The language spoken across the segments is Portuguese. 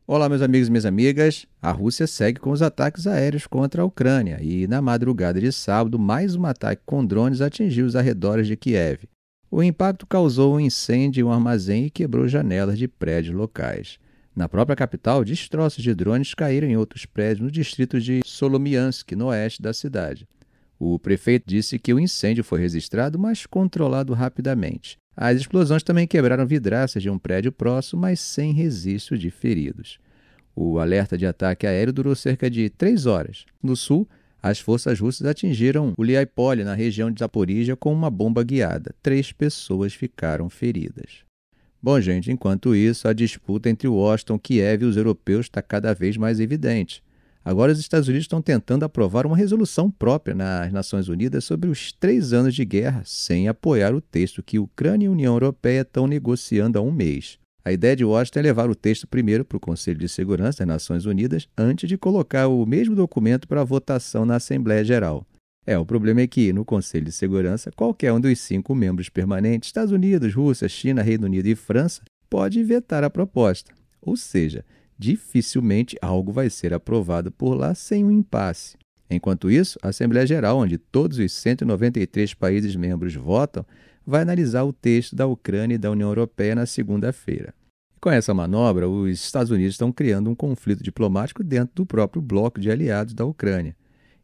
Olá, meus amigos e minhas amigas. A Rússia segue com os ataques aéreos contra a Ucrânia e, na madrugada de sábado, mais um ataque com drones atingiu os arredores de Kiev. O impacto causou um incêndio em um armazém e quebrou janelas de prédios locais. Na própria capital, destroços de drones caíram em outros prédios no distrito de Solomiansk, no oeste da cidade. O prefeito disse que o incêndio foi registrado, mas controlado rapidamente. As explosões também quebraram vidraças de um prédio próximo, mas sem registro de feridos. O alerta de ataque aéreo durou cerca de 3 horas. No sul, as forças russas atingiram Uliáipole, na região de Zaporíjia, com uma bomba guiada. 3 pessoas ficaram feridas. Bom, gente, enquanto isso, a disputa entre Washington, Kiev e os europeus está cada vez mais evidente. Agora os Estados Unidos estão tentando aprovar uma resolução própria nas Nações Unidas sobre os 3 anos de guerra, sem apoiar o texto que Ucrânia e a União Europeia estão negociando há um mês. A ideia de Washington é levar o texto primeiro para o Conselho de Segurança das Nações Unidas, antes de colocar o mesmo documento para votação na Assembleia Geral. O problema é que, no Conselho de Segurança, qualquer um dos 5 membros permanentes, Estados Unidos, Rússia, China, Reino Unido e França, pode vetar a proposta. Ou seja, dificilmente algo vai ser aprovado por lá sem um impasse. Enquanto isso, a Assembleia Geral, onde todos os 193 países membros votam, vai analisar o texto da Ucrânia e da União Europeia na segunda-feira. Com essa manobra, os Estados Unidos estão criando um conflito diplomático dentro do próprio bloco de aliados da Ucrânia.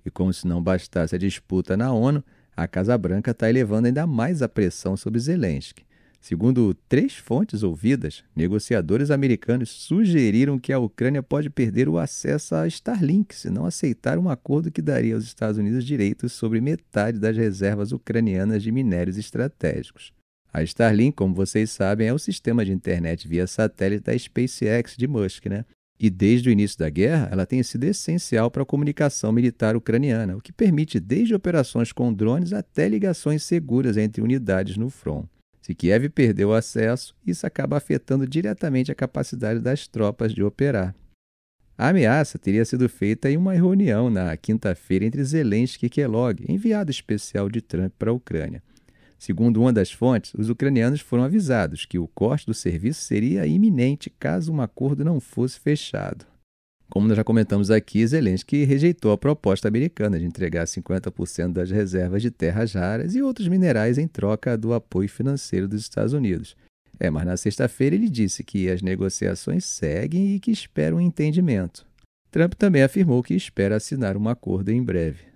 E como se não bastasse a disputa na ONU, a Casa Branca está elevando ainda mais a pressão sobre Zelensky. Segundo 3 fontes ouvidas, negociadores americanos sugeriram que a Ucrânia pode perder o acesso a Starlink se não aceitar um acordo que daria aos Estados Unidos direitos sobre metade das reservas ucranianas de minérios estratégicos. A Starlink, como vocês sabem, é o sistema de internet via satélite da SpaceX de Musk, né? E desde o início da guerra, ela tem sido essencial para a comunicação militar ucraniana, o que permite desde operações com drones até ligações seguras entre unidades no front. Se Kiev perdeu o acesso, isso acaba afetando diretamente a capacidade das tropas de operar. A ameaça teria sido feita em uma reunião na quinta-feira entre Zelensky e Kellogg, enviado especial de Trump para a Ucrânia. Segundo uma das fontes, os ucranianos foram avisados que o corte do serviço seria iminente caso um acordo não fosse fechado. Como nós já comentamos aqui, Zelensky rejeitou a proposta americana de entregar 50% das reservas de terras raras e outros minerais em troca do apoio financeiro dos Estados Unidos. Mas na sexta-feira ele disse que as negociações seguem e que espera um entendimento. Trump também afirmou que espera assinar um acordo em breve.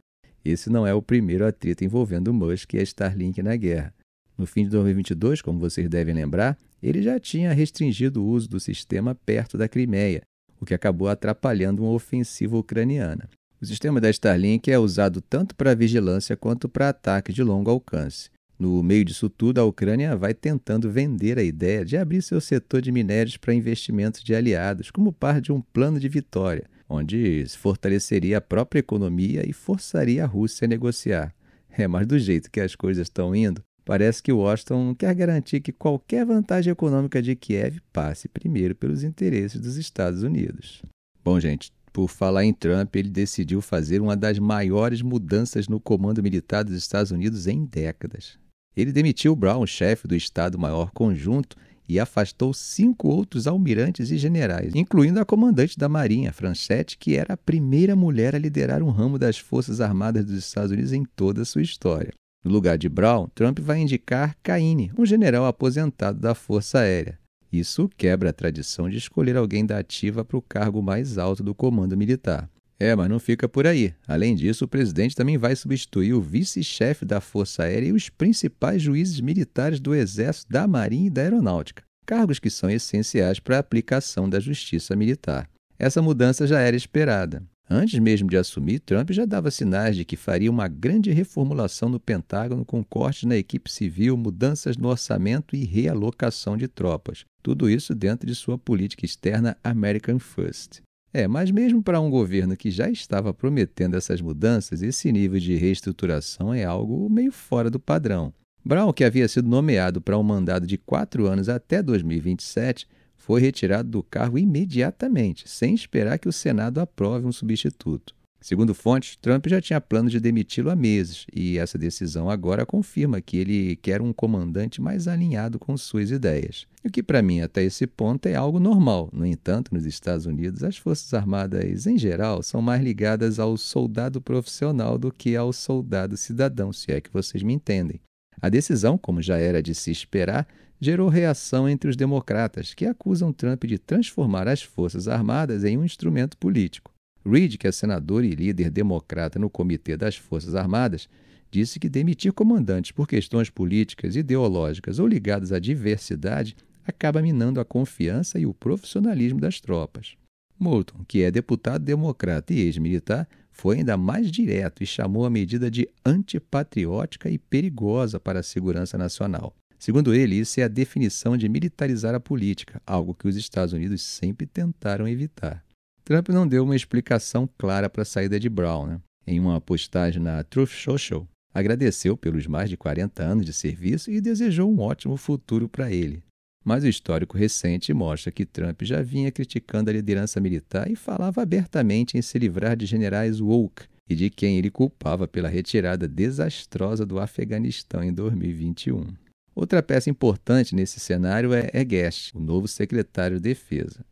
Esse não é o primeiro atrito envolvendo Musk e a Starlink na guerra. No fim de 2022, como vocês devem lembrar, ele já tinha restringido o uso do sistema perto da Crimeia, o que acabou atrapalhando uma ofensiva ucraniana. O sistema da Starlink é usado tanto para vigilância quanto para ataques de longo alcance. No meio disso tudo, a Ucrânia vai tentando vender a ideia de abrir seu setor de minérios para investimentos de aliados, como parte de um plano de vitória, onde se fortaleceria a própria economia e forçaria a Rússia a negociar. Mas do jeito que as coisas estão indo, parece que Washington quer garantir que qualquer vantagem econômica de Kiev passe primeiro pelos interesses dos Estados Unidos. Bom, gente, por falar em Trump, ele decidiu fazer uma das maiores mudanças no comando militar dos Estados Unidos em décadas. Ele demitiu Brown, chefe do Estado-Maior Conjunto, e afastou 5 outros almirantes e generais, incluindo a comandante da Marinha, Franchette, que era a primeira mulher a liderar um ramo das Forças Armadas dos Estados Unidos em toda a sua história. No lugar de Brown, Trump vai indicar Caine, um general aposentado da Força Aérea. Isso quebra a tradição de escolher alguém da ativa para o cargo mais alto do comando militar. Mas não fica por aí. Além disso, o presidente também vai substituir o vice-chefe da Força Aérea e os principais juízes militares do Exército, da Marinha e da Aeronáutica, cargos que são essenciais para a aplicação da justiça militar. Essa mudança já era esperada. Antes mesmo de assumir, Trump já dava sinais de que faria uma grande reformulação no Pentágono com cortes na equipe civil, mudanças no orçamento e realocação de tropas. Tudo isso dentro de sua política externa American First. Mas mesmo para um governo que já estava prometendo essas mudanças, esse nível de reestruturação é algo meio fora do padrão. Brown, que havia sido nomeado para um mandato de 4 anos até 2027, foi retirado do cargo imediatamente, sem esperar que o Senado aprove um substituto. Segundo fontes, Trump já tinha plano de demiti-lo há meses, e essa decisão agora confirma que ele quer um comandante mais alinhado com suas ideias. O que para mim até esse ponto é algo normal. No entanto, nos Estados Unidos, as Forças Armadas em geral são mais ligadas ao soldado profissional do que ao soldado cidadão, se é que vocês me entendem. A decisão, como já era de se esperar, gerou reação entre os democratas, que acusam Trump de transformar as Forças Armadas em um instrumento político. Reid, que é senador e líder democrata no Comitê das Forças Armadas, disse que demitir comandantes por questões políticas, ideológicas ou ligadas à diversidade acaba minando a confiança e o profissionalismo das tropas. Moulton, que é deputado democrata e ex-militar, foi ainda mais direto e chamou a medida de antipatriótica e perigosa para a segurança nacional. Segundo ele, isso é a definição de militarizar a política, algo que os Estados Unidos sempre tentaram evitar. Trump não deu uma explicação clara para a saída de Brown. Em uma postagem na Truth Social, agradeceu pelos mais de 40 anos de serviço e desejou um ótimo futuro para ele. Mas o histórico recente mostra que Trump já vinha criticando a liderança militar e falava abertamente em se livrar de generais woke e de quem ele culpava pela retirada desastrosa do Afeganistão em 2021. Outra peça importante nesse cenário é Guest, o novo secretário de Defesa.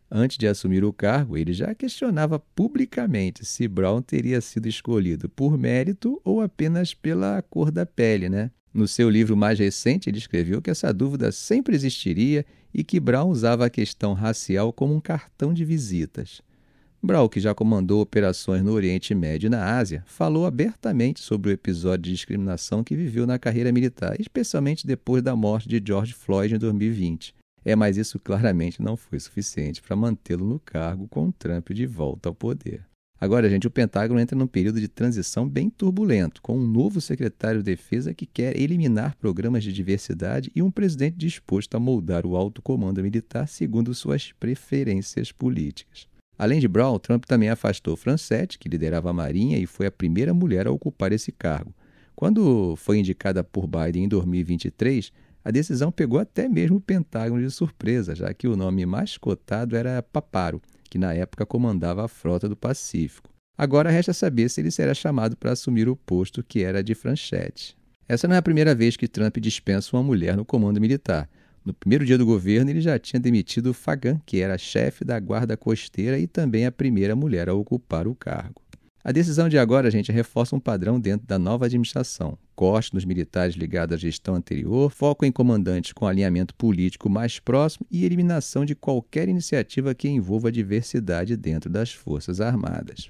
Antes de assumir o cargo, ele já questionava publicamente se Brown teria sido escolhido por mérito ou apenas pela cor da pele, No seu livro mais recente, ele escreveu que essa dúvida sempre existiria e que Brown usava a questão racial como um cartão de visitas. Brown, que já comandou operações no Oriente Médio e na Ásia, falou abertamente sobre o episódio de discriminação que viveu na carreira militar, especialmente depois da morte de George Floyd em 2020. Mas isso claramente não foi suficiente para mantê-lo no cargo com Trump de volta ao poder. Agora, gente, o Pentágono entra num período de transição bem turbulento, com um novo secretário de Defesa que quer eliminar programas de diversidade e um presidente disposto a moldar o alto comando militar segundo suas preferências políticas. Além de Brown, Trump também afastou Francetti, que liderava a Marinha e foi a primeira mulher a ocupar esse cargo. Quando foi indicada por Biden em 2023, a decisão pegou até mesmo o Pentágono de surpresa, já que o nome mais cotado era Paparo, que na época comandava a frota do Pacífico. Agora resta saber se ele será chamado para assumir o posto que era de Franchetti. Essa não é a primeira vez que Trump dispensa uma mulher no comando militar. No primeiro dia do governo, ele já tinha demitido Fagan, que era chefe da Guarda Costeira e também a primeira mulher a ocupar o cargo. A decisão de agora, gente, reforça um padrão dentro da nova administração. Corte nos militares ligados à gestão anterior, foco em comandantes com alinhamento político mais próximo e eliminação de qualquer iniciativa que envolva a diversidade dentro das Forças Armadas.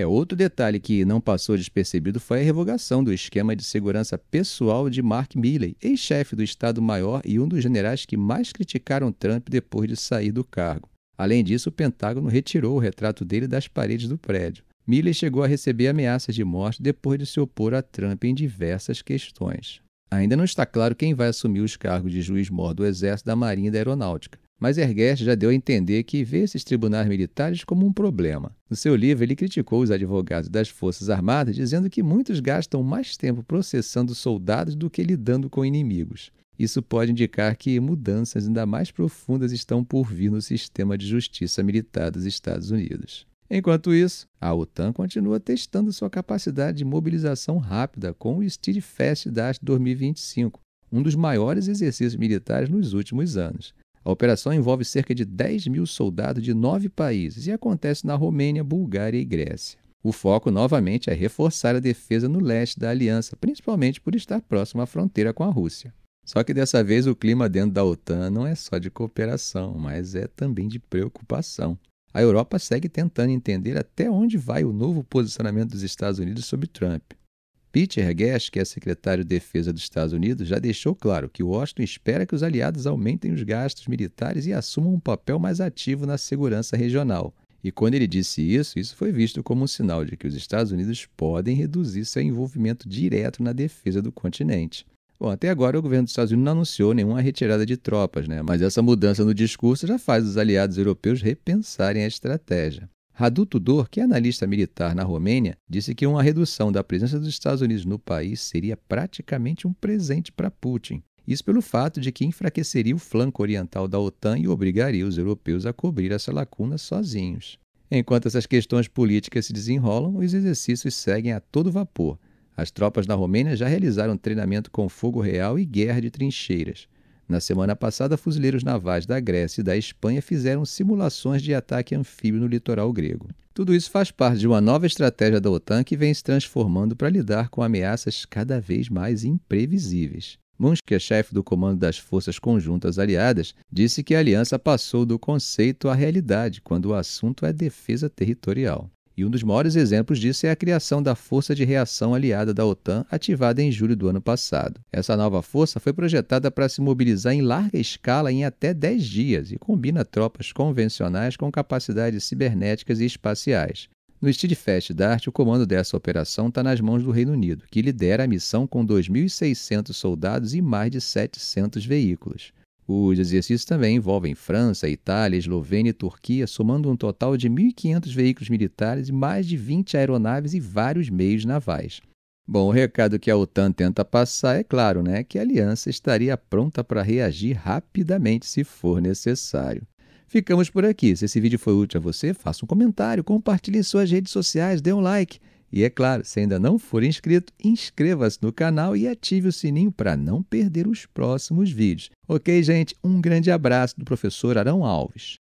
Outro detalhe que não passou despercebido foi a revogação do esquema de segurança pessoal de Mark Milley, ex-chefe do Estado-Maior e um dos generais que mais criticaram Trump depois de sair do cargo. Além disso, o Pentágono retirou o retrato dele das paredes do prédio. Milley chegou a receber ameaças de morte depois de se opor a Trump em diversas questões. Ainda não está claro quem vai assumir os cargos de juiz-mor do Exército, da Marinha e da Aeronáutica, mas Erguest já deu a entender que vê esses tribunais militares como um problema. No seu livro, ele criticou os advogados das Forças Armadas, dizendo que muitos gastam mais tempo processando soldados do que lidando com inimigos. Isso pode indicar que mudanças ainda mais profundas estão por vir no sistema de justiça militar dos Estados Unidos. Enquanto isso, a OTAN continua testando sua capacidade de mobilização rápida com o Steadfast Dash 2025, um dos maiores exercícios militares nos últimos anos. A operação envolve cerca de 10 mil soldados de 9 países e acontece na Romênia, Bulgária e Grécia. O foco, novamente, é reforçar a defesa no leste da aliança, principalmente por estar próximo à fronteira com a Rússia. Só que dessa vez o clima dentro da OTAN não é só de cooperação, mas é também de preocupação. A Europa segue tentando entender até onde vai o novo posicionamento dos Estados Unidos sobre Trump. Pete Hegseth, que é secretário de Defesa dos Estados Unidos, já deixou claro que Washington espera que os aliados aumentem os gastos militares e assumam um papel mais ativo na segurança regional. E quando ele disse isso foi visto como um sinal de que os Estados Unidos podem reduzir seu envolvimento direto na defesa do continente. Bom, até agora o governo dos Estados Unidos não anunciou nenhuma retirada de tropas, mas essa mudança no discurso já faz os aliados europeus repensarem a estratégia. Radu Tudor, que é analista militar na Romênia, disse que uma redução da presença dos Estados Unidos no país seria praticamente um presente para Putin. Isso pelo fato de que enfraqueceria o flanco oriental da OTAN e obrigaria os europeus a cobrir essa lacuna sozinhos. Enquanto essas questões políticas se desenrolam, os exercícios seguem a todo vapor. As tropas na Romênia já realizaram treinamento com fogo real e guerra de trincheiras. Na semana passada, fuzileiros navais da Grécia e da Espanha fizeram simulações de ataque anfíbio no litoral grego. Tudo isso faz parte de uma nova estratégia da OTAN que vem se transformando para lidar com ameaças cada vez mais imprevisíveis. Munch, que é chefe do comando das Forças Conjuntas Aliadas, disse que a aliança passou do conceito à realidade quando o assunto é defesa territorial. E um dos maiores exemplos disso é a criação da Força de Reação Aliada da OTAN, ativada em julho do ano passado. Essa nova força foi projetada para se mobilizar em larga escala em até 10 dias e combina tropas convencionais com capacidades cibernéticas e espaciais. No Steadfast Dart, o comando dessa operação está nas mãos do Reino Unido, que lidera a missão com 2.600 soldados e mais de 700 veículos. Os exercícios também envolvem França, Itália, Eslovênia e Turquia, somando um total de 1.500 veículos militares e mais de 20 aeronaves e vários meios navais. Bom, o recado que a OTAN tenta passar é claro, né? Que a aliança estaria pronta para reagir rapidamente se for necessário. Ficamos por aqui. Se esse vídeo foi útil a você, faça um comentário, compartilhe em suas redes sociais, dê um like. E é claro, se ainda não for inscrito, inscreva-se no canal e ative o sininho para não perder os próximos vídeos. Ok, gente? Um grande abraço do professor Arão Alves.